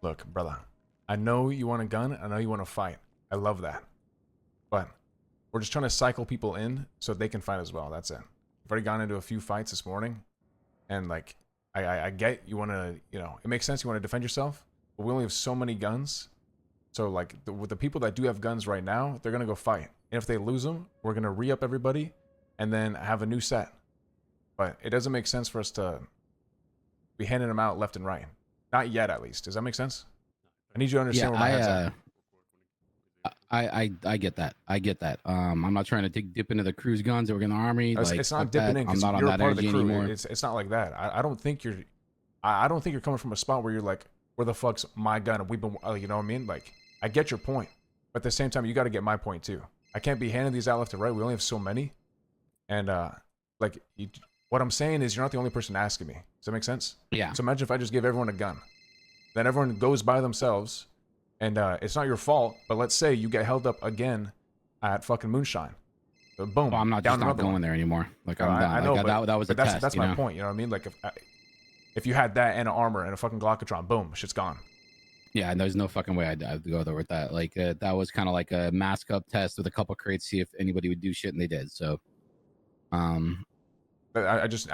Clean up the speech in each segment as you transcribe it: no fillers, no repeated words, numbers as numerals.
Look, brother, I know you want a gun. I know you want to fight. I love that. But we're just trying to cycle people in so they can fight as well. That's it. I've already gone into a few fights this morning. And, like, I get you want to, it makes sense. You want to defend yourself. But we only have so many guns. So, like, with the people that do have guns right now, they're going to go fight. And if they lose them, we're going to re-up everybody and then have a new set. But it doesn't make sense for us to be handing them out left and right. Not yet, at least. Does that make sense? I need you to understand where my head's at. I get that. I get that. I'm not trying to dip into the cruise guns that were in the army. It's not dipping in because you're on that part of the crew. Anymore. It's not like that. I don't think you're. I don't think you're coming from a spot where you're like, where the fuck's my gun? We've been, you know what I mean? Like, I get your point, but at the same time, you got to get my point too. I can't be handing these out left and right. We only have so many, and what I'm saying is, you're not the only person asking me. Does that make sense? Yeah. So imagine if I just give everyone a gun, then everyone goes by themselves, and it's not your fault. But let's say you get held up again at fucking Moonshine. So boom. Well, I'm not just not going there anymore. Like I'm done. I know, like, that was a test. That's my point. You know what I mean? Like if you had that and an armor and a fucking Glockatron, boom, shit's gone. Yeah, and there's no fucking way I'd go there with that. Like that was kind of like a mask up test with a couple crates, see if anybody would do shit, and they did. So, I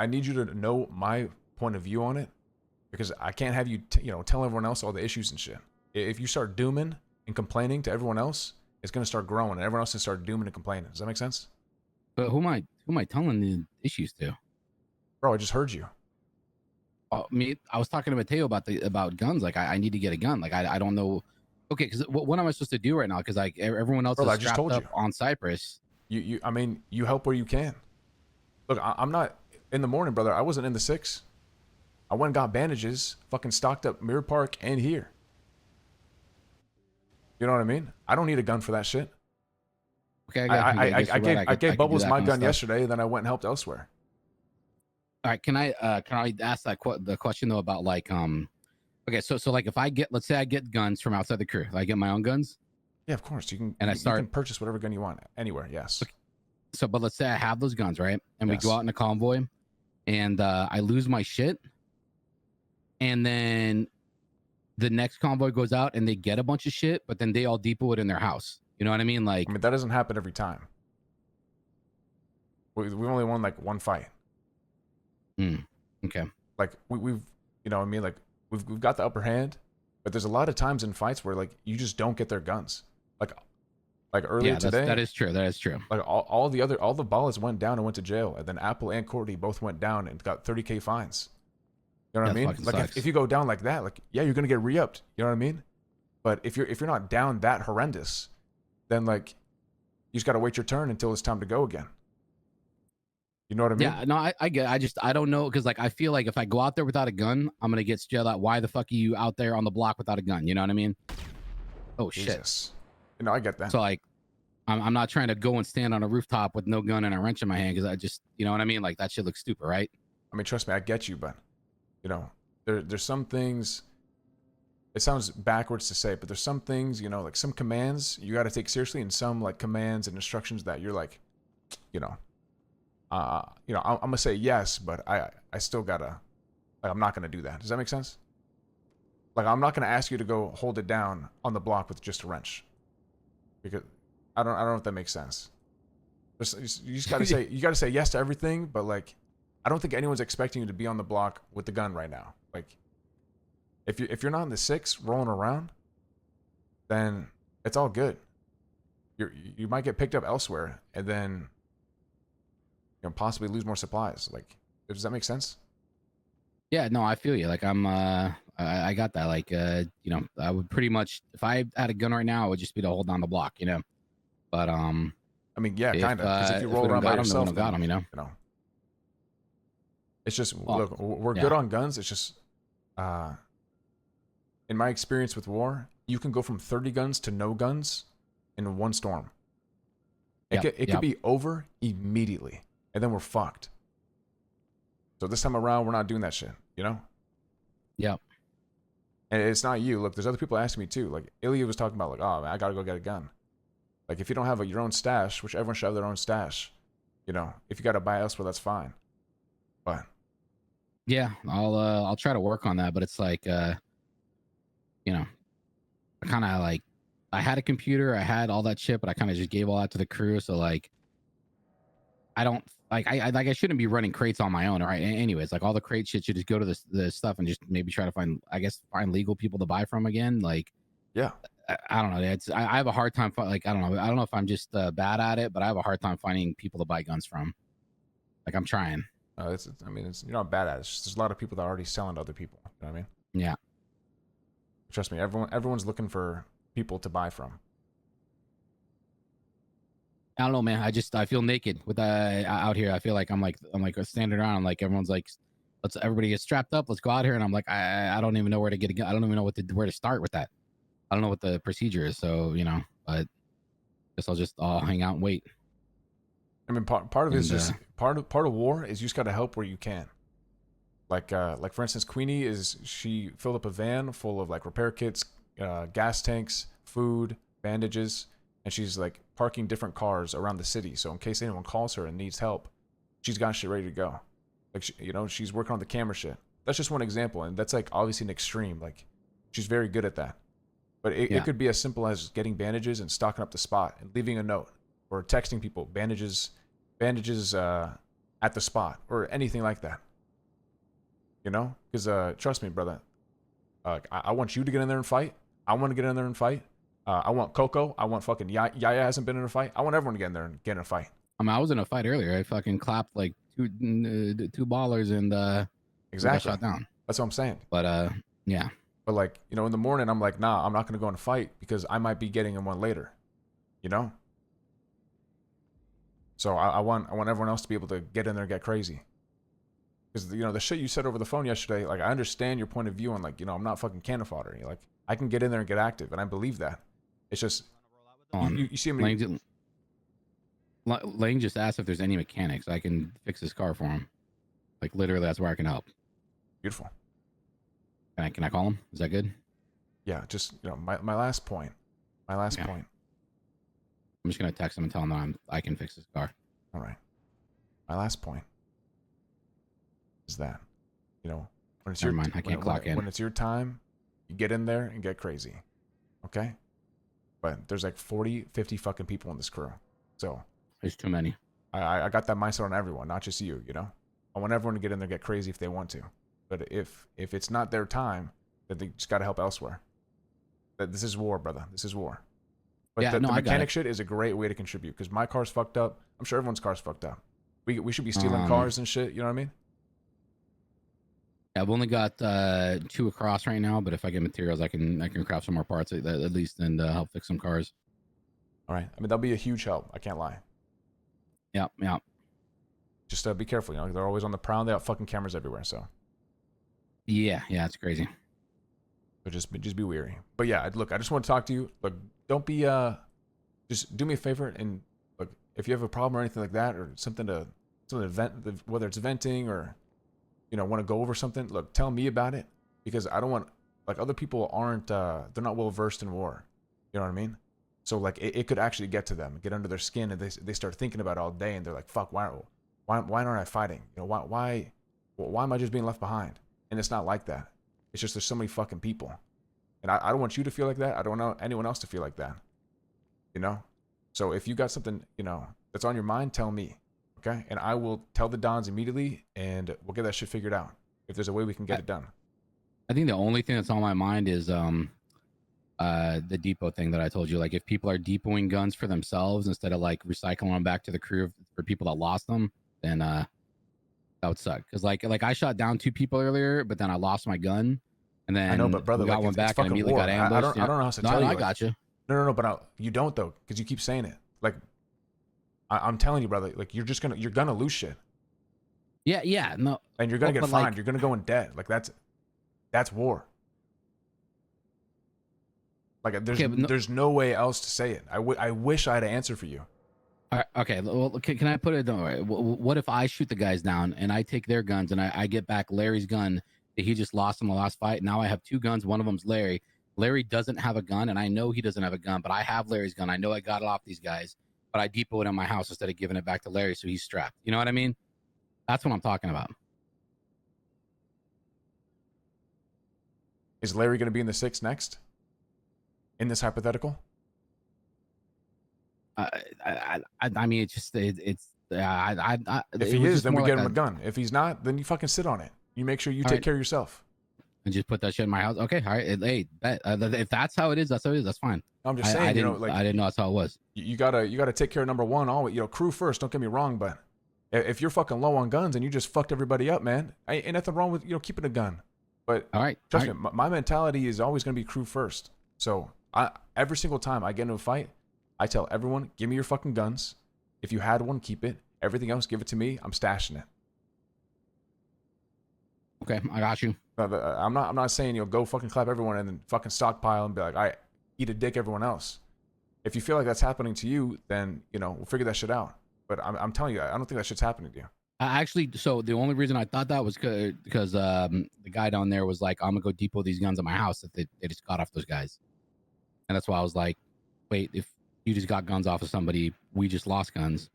need you to know my point of view on it, because I can't have you tell everyone else all the issues and shit. If you start dooming and complaining to everyone else, it's gonna start growing, and everyone else will start dooming and complaining. Does that make sense? But who am I telling the issues to? Bro, I just heard you. I was talking to Mateo about guns. Like I need to get a gun. Like I don't know. Okay, because what am I supposed to do right now? Because like everyone else is strapped up on Cypress. I mean, you help where you can. Look, I'm not in the morning, brother. I wasn't in the 6. I went and got bandages, fucking stocked up Mirror Park and here. You know what I mean? I don't need a gun for that shit. Okay, I gave Bubbles my gun yesterday, then I went and helped elsewhere. All right, can I ask the question though about like okay, so like if let's say I get guns from outside the crew, I get my own guns. Yeah, of course you can. And you can purchase whatever gun you want anywhere. Yes. Okay. So, but let's say I have those guns, right? And we go out in a convoy, and I lose my shit, and then the next convoy goes out and they get a bunch of shit, but then they all depot it in their house. You know what I mean? Like, I mean, that doesn't happen every time. We only won like one fight. Okay. Like we've you know what I mean? Like we've got the upper hand, but there's a lot of times in fights where like you just don't get their guns. Like earlier today. That is true. That is true. Like all the ballers went down and went to jail, and then Apple and Courtney both went down and got 30K fines. You know what I mean? Like if you go down like that, like yeah, you're gonna get re-upped. You know what I mean? But if you're not down that horrendous, then like you just gotta wait your turn until it's time to go again. You know what I mean? Yeah, no, I get it. I don't know, because like I feel like if I go out there without a gun, I'm gonna get jailed out. Why the fuck are you out there on the block without a gun? You know what I mean? Oh Jesus. Shit. I get that. So like, I'm not trying to go and stand on a rooftop with no gun and a wrench in my hand, because I just, you know what I mean? Like that shit looks stupid, right? I mean, trust me, I get you, but there's some things. It sounds backwards to say, but there's some things, like some commands you got to take seriously, and some like commands and instructions that you're like, I'm gonna say yes, but I still gotta, like, I'm not gonna do that. Does that make sense? Like, I'm not gonna ask you to go hold it down on the block with just a wrench, because I don't know if that makes sense. You just gotta say, yes to everything, but like, I don't think anyone's expecting you to be on the block with the gun right now. Like, if you're not in the 6 rolling around, then it's all good. You might get picked up elsewhere, and then possibly lose more supplies. Like, does that make sense? Yeah, no, I feel you. Like I got that. Like, I would pretty much, if I had a gun right now, it would just be to hold down the block, But I mean, yeah, kind of. Because if you roll around by yourself, then, got him, It's just, look, we're good on guns. It's just, in my experience with war, you can go from 30 guns to no guns in one storm. It could be over immediately, and then we're fucked. So this time around, we're not doing that shit, Yeah. And it's not you. Look, there's other people asking me too. Like, Ilya was talking about, like, oh, man, I gotta go get a gun. Like, if you don't have your own stash, which everyone should have their own stash, if you gotta buy elsewhere, that's fine. But yeah, I'll try to work on that. But it's like, you know, I kind of like, I had a computer, I had all that shit, but I kind of just gave all that to the crew. So like, I don't like, I shouldn't be running crates on my own. Right. Anyways, like all the crate shit should just go to the stuff and just maybe try to find, I guess, find legal people to buy from again. Like, Yeah. I don't know. I have a hard time. Like, I don't know. I don't know if I'm just bad at it, but I have a hard time finding people to buy guns from. Like, I'm trying. I mean, you're not bad at it. It's just there's a lot of people that are already selling to other people. You know what I mean? Yeah. Trust me, everyone's looking for people to buy from. I don't know, man. I feel naked with out here. I feel like I'm like standing around. I'm like everyone's like, let's everybody get strapped up. Let's go out here. And I'm like, I don't even know where to get a gun. I don't even know where to start with that. I don't know what the procedure is. So but guess I'll hang out and wait. I mean, part of it is just part of war is you just got to help where you can. Like for instance, Queenie she filled up a van full of like repair kits, gas tanks, food, bandages, and she's like parking different cars around the city. So in case anyone calls her and needs help, she's got shit ready to go. Like she's working on the camera shit. That's just one example, and that's like obviously an extreme. Like she's very good at that. But it could be as simple as getting bandages and stocking up the spot and leaving a note or texting people bandages at the spot or anything like that. Because trust me, brother, I want you to get in there and fight. I want to get in there and fight. I want Coco. I want fucking Yaya hasn't been in a fight. I want everyone to get in there and get in a fight. I mean, I was in a fight earlier. I fucking clapped like two ballers and exactly got shot down. That's what I'm saying. But yeah. But like in the morning, I'm like, nah, I'm not gonna go in a fight because I might be getting in one later. So I want everyone else to be able to get in there and get crazy. Because the shit you said over the phone yesterday, like I understand your point of view on like I'm not fucking cannon fodder. Like I can get in there and get active, and I believe that. It's just you see me. Lane just asked if there's any mechanics I can fix his car for him. Like literally, that's where I can help. Beautiful. Can I call him? Is that good? Yeah, just my last point. My last point. I'm just gonna text him and tell him that I can fix his car. All right. My last point is that when it's Never mind, I can't clock in. When it's your time, you get in there and get crazy. Okay? But there's like 40, 50 fucking people in this crew. So there's too many. I got that mindset on everyone, not just you, I want everyone to get in there and get crazy if they want to. But if it's not their time, then they just got to help elsewhere. This is war, brother. This is war. But the mechanic shit is a great way to contribute because my car's fucked up. I'm sure everyone's car's fucked up. We should be stealing cars and shit. You know what I mean? Yeah, I've only got 2 across right now, but if I get materials, I can craft some more parts at least and help fix some cars. All right. I mean, that'll be a huge help. I can't lie. Yeah. Just be careful. They're always on the prowl. They got fucking cameras everywhere. So. Yeah, it's crazy. So just be wary. But yeah, look, I just want to talk to you. Look, don't be just do me a favor and look, if you have a problem or anything like that or something to vent, whether it's venting or want to go over something, look, tell me about it because I don't want like other people aren't they're not well versed in war. You know what I mean? So like it could actually get to them, get under their skin, and they start thinking about it all day, and they're like, fuck, why aren't I fighting? Why am I just being left behind? And it's not like that. It's just there's so many fucking people. And I don't want you to feel like that. I don't want anyone else to feel like that. So if you got something, that's on your mind, tell me. Okay? And I will tell the Dons immediately and we'll get that shit figured out. If there's a way we can get it done. I think the only thing that's on my mind is the depot thing that I told you. Like if people are depoting guns for themselves instead of like recycling them back to the crew for people that lost them, then that would suck. Because like I shot down 2 people earlier, but then I lost my gun, and then I know, but brother, we got one back and immediately got ambushed. I don't know how to tell you. I got you. No, but you don't though, because you keep saying it. Like I'm telling you, brother, like you're gonna lose shit. Yeah, no. And you're gonna get fined. Like, you're gonna go in debt. Like that's war. Like there's no way else to say it. I wish I had an answer for you. All right, okay, well, can I put it? Don't worry. What if I shoot the guys down and I take their guns and I get back Larry's gun that he just lost in the last fight? Now I have 2 guns. One of them's Larry. Larry doesn't have a gun, and I know he doesn't have a gun, but I have Larry's gun. I know I got it off these guys, but I depot it in my house instead of giving it back to Larry, so he's strapped. You know what I mean? That's what I'm talking about. Is Larry going to be in the 6 next? In this hypothetical? I mean, it's just it's If it he was is, just then we more get like him a gun. If he's not, then you fucking sit on it. You make sure you take care of yourself. And just put that shit in my house. Okay, all right. Hey, if that's how it is, that's how it is. That's fine. I'm just saying, you know, like I didn't know that's how it was. You gotta take care of number one. Always, you know, crew first. Don't get me wrong, but if you're fucking low on guns and you just fucked everybody up, man, ain't nothing wrong with keeping a gun. But all right, trust me, my mentality is always gonna be crew first. So every single time I get into a fight, I tell everyone, give me your fucking guns. If you had one, keep it. Everything else, give it to me. I'm stashing it. Okay, I got you. I'm not saying go fucking clap everyone and then fucking stockpile and be like, I eat a dick everyone else. If you feel like that's happening to you, then we'll figure that shit out. But I'm telling you, I don't think that shit's happening to you. Actually, so the only reason I thought that was because the guy down there was like, I'm gonna go depot these guns at my house that they just got off those guys, and that's why I was like, wait, if you just got guns off of somebody, we just lost guns.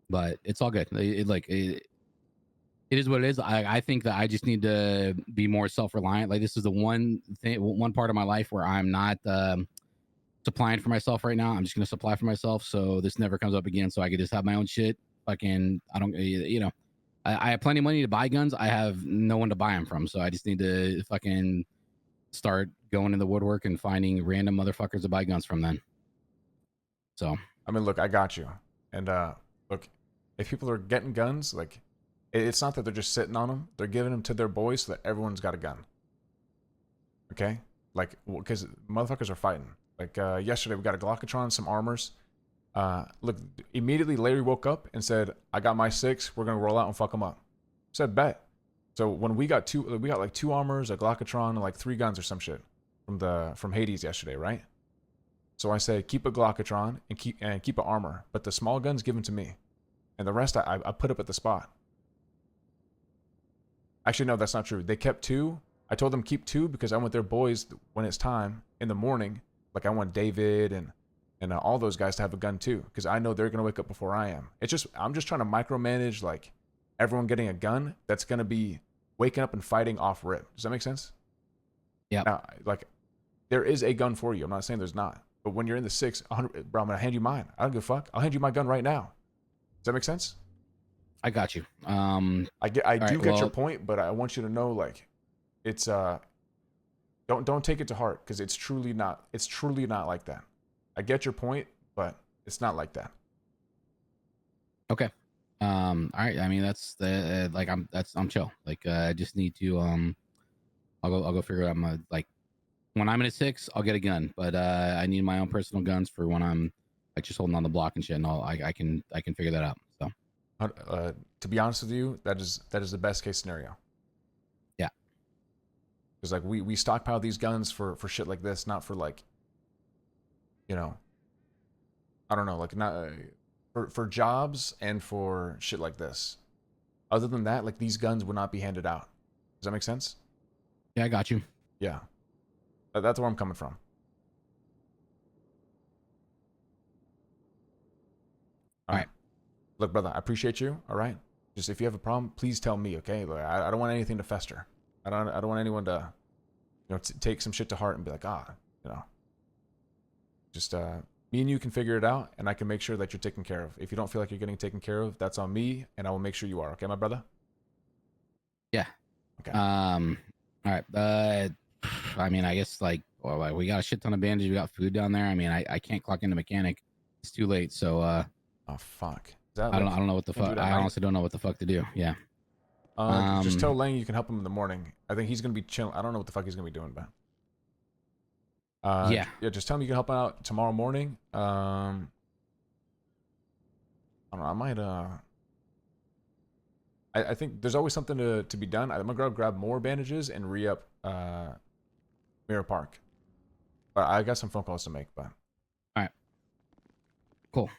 But it's all good. It is what it is. I think that I just need to be more self-reliant. Like this is the one part of my life where I'm not supplying for myself right now. I'm just gonna supply for myself, so this never comes up again. So I could just have my own shit. Fucking, I don't, I have plenty of money to buy guns. I have no one to buy them from, so I just need to fucking start going in the woodwork and finding random motherfuckers to buy guns from. Then. So I mean, look, I got you. And look, if people are getting guns, like. It's not that they're just sitting on them. They're giving them to their boys so that everyone's got a gun. Okay? Like, because motherfuckers are fighting. Like, yesterday we got a Glockatron, some armors. Look, immediately Larry woke up and said, I got my 6. We're going to roll out and fuck them up. Said, bet. So when we got like 2 armors, a Glockatron, and like 3 guns or some shit from Hades yesterday, right? So I said, keep a Glockatron and keep an armor. But the small guns, give them to me. And the rest I put up at the spot. Actually, no, that's not true. They kept 2. I told them keep 2 because I want their boys when it's time in the morning. Like I want David and all those guys to have a gun too because I know they're gonna wake up before I am. I'm just trying to micromanage like everyone getting a gun that's gonna be waking up and fighting off rip. Does that make sense? Yeah. Now, like there is a gun for you. I'm not saying there's not. But when you're in the 6, 100, bro, I'm gonna hand you mine. I don't give a fuck. I'll hand you my gun right now. Does that make sense? I got you. I get your point, but I want you to know, like, it's don't take it to heart because it's truly not like that. I get your point, but it's not like that. Okay. All right. I mean, that's the I'm chill. Like, I just need to I'll go figure it out. Like, when I'm in a 6, I'll get a gun, but I need my own personal guns for when I'm like just holding on the block and shit. And I can figure that out. So. To be honest with you, that is the best case scenario. Yeah. Because like we stockpile these guns for shit like this, not for like, I don't know, like not for jobs and for shit like this. Other than that, like these guns would not be handed out. Does that make sense? Yeah, I got you. Yeah. That's where I'm coming from. All right. Look, brother, I appreciate you. All right. Just if you have a problem, please tell me. Okay. Like, I don't want anything to fester. I don't want anyone to, take some shit to heart and be like, just me and you can figure it out, and I can make sure that you're taken care of. If you don't feel like you're getting taken care of, that's on me, and I will make sure you are. Okay, my brother. Yeah. Okay. All right. I mean, I guess like we got a shit ton of bandages. We got food down there. I mean, I can't clock into mechanic. It's too late. So. Oh fuck. I don't know what the fuck. I honestly don't know what the fuck to do. Yeah. Just tell Lang you can help him in the morning. I think he's gonna be chilling. I don't know what the fuck he's gonna be doing, but yeah. Just tell him you can help out tomorrow morning. I don't know. I might. I think there's always something to be done. I'm gonna grab more bandages and re-up Mirror Park. But I got some phone calls to make. But all right. Cool.